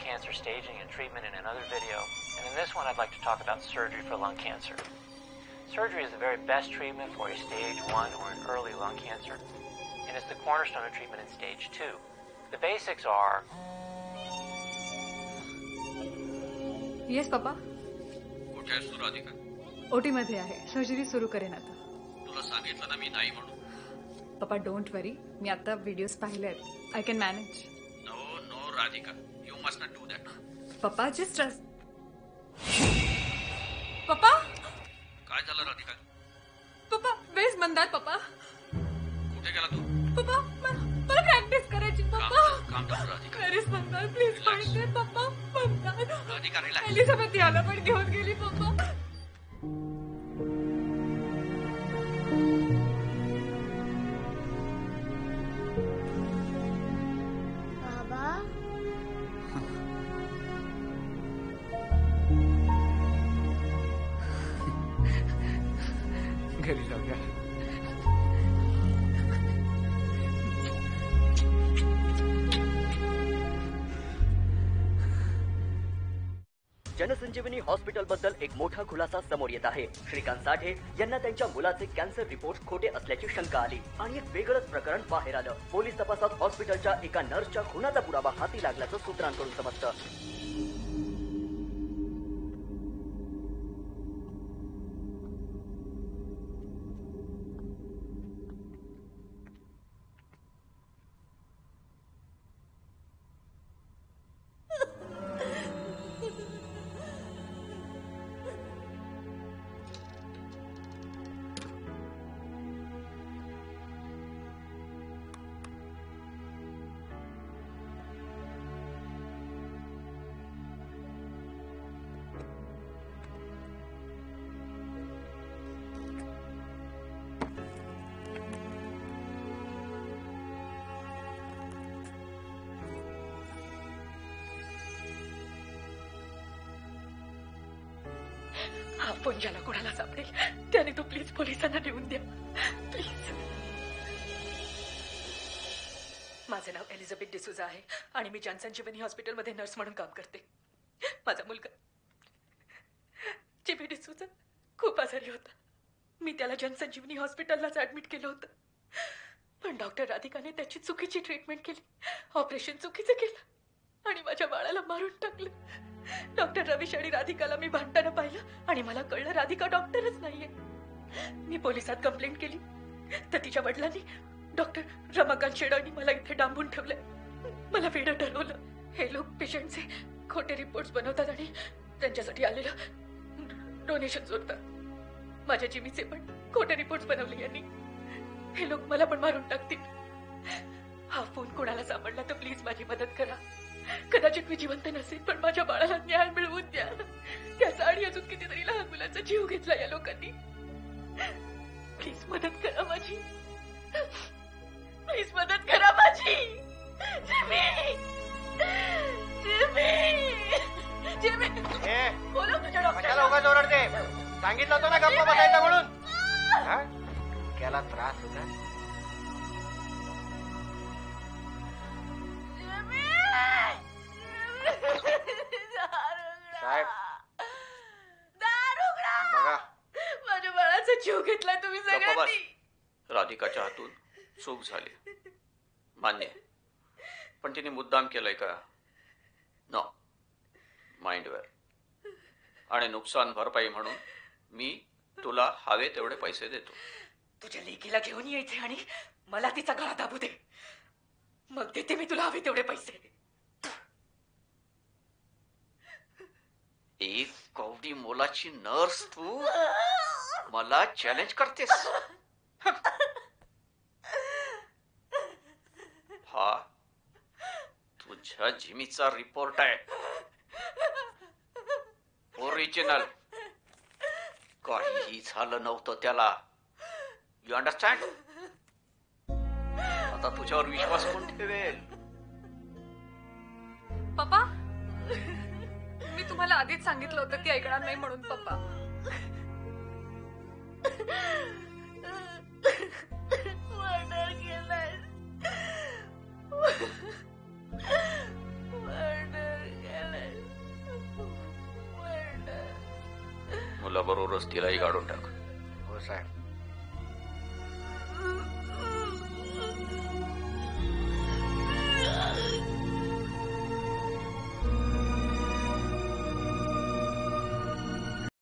Cancer staging and treatment in another video, and in this one I'd like to talk about surgery for lung cancer. Surgery is the very best treatment for a stage 1 or an early lung cancer, and it's the cornerstone of treatment in stage 2. The basics are... Yes, Papa? कुठे आहेस तू राधिका? ओटी मध्ये आहे. Surgery सुरू करेन आता. तुला सांगितलं ना मी नाही म्हणून. पप्पा डोंट वरी. मी आता व्हिडिओज पाहिलेत. I can manage. No, Radhika. You must not do that. पप्पा just trust. पप्पा? काय झालं राधिका? पप्पा वेस मंदार पप्पा. कुठे गेला तू? पप्पा मला प्रॅक्टिस करायची पप्पा. काम कर राधिका. वेस मंदार प्लीज पाहिजे पप्पा. मंदार. राधिका रिलॅक्स. एलिझाबेथ याला पण घेऊन गेली पप्पा. घरी जाऊया. जनसंजीवनी हॉस्पिटल बद्दल एक मोठा खुलासा समोर येत आहे. श्रीकांत साठे यांना त्यांच्या मुलाचे कॅन्सर रिपोर्ट खोटे असल्याची शंका आली आणि एक वेगळंच प्रकरण बाहेर आलं. पोलीस तपासात हॉस्पिटलच्या एका नर्सच्या खुनाचा पुरावा हाती लागल्याचं सूत्रांकडून समजतं. हा फोन ज्याला कोणाला सापडेल त्याने तो प्लीज पोलिसांना देऊन द्या प्लीज. माझं नाव एलिझाबेथ डिसूजा आहे आणि मी जनसंजीवनी हॉस्पिटलमध्ये नर्स म्हणून काम करते. माझा मुलगा जिमी डिसूजा खूप आजारी होता. मी त्याला जनसंजीवनी हॉस्पिटललाच ऍडमिट केलं होतं, पण डॉक्टर राधिकाने त्याची चुकीची ट्रीटमेंट केली, ऑपरेशन चुकीचं केलं आणि माझ्या बाळाला मारून टाकलं. डॉक्टर रवीश आणि राधिकाला मी भांडताना पाहिलं आणि मला कळलं राधिका डॉक्टरच नाहीये. मी पोलिसात कंप्लेंट केली तर तिच्या वडिलांनी डॉक्टर रमाकांत शेडांनी मला इथे डांबून ठेवलंय. मला वेडं ठरवलं. हे लोक पेशंटचे खोटे रिपोर्ट्स बनवतात आणि त्यांच्यासाठी आलेलं डोनेशन चोरतात. माझ्या जिमीचे पण खोटे रिपोर्ट्स बनवले यांनी. हे लोक मला पण मारून टाकतील. हा फोन कोणाला सापडला तर प्लीज माझी मदत करा. कदाचित मी जिवंत नसेल पण माझ्या बाळाला न्याय मिळवून द्या. त्याचा आणि अजून कितीतरी लहान मुलांचा जीव घेतला या लोकांनी. प्लीज मदत करा माझी. प्लीज मदत करा माझी. जिमी जिमी जिमी बोला तुझ्या डॉक्टरला. उगाच ओरडते. सांगितलं होतं ना गप्पा बसायचा म्हणून. त्याला त्रास होता. साहेब बघा माझ्या बाळाचा जीव घेतलाय तुम्ही सगळ्यांनी. राधिकाच्या हातून चूक झाली मान्य, पण तिने मुद्दाम केलंय का? नो, माइंडवेअर. आणि नुकसान भरपाई म्हणून मी तुला हवे तेवढे पैसे देतो. तुझ्या लेकीला घेऊन यायचे आणि मला तिचा गळा दाबू दे, मग देते मी तुला हवे तेवढे पैसे. एक कवडी मोलाची नर्स तू मला चॅलेंज करतेस? हा तुझ्या जिमीचा रिपोर्ट आहे, ओरिजिनल. काहीही झालं नव्हतं त्याला. You understand? आता तुझ्यावर विश्वास कोण ठेवेल? पप्पा, मी तुम्हाला आधीच सांगितलं होतं की ऐकणार नाही म्हणून. पप्पा, मर्डर केलाय. मर्डर केलाय. मर्डर. मुलाबरोबरच तिलाही काढून टाक. हो साहेब.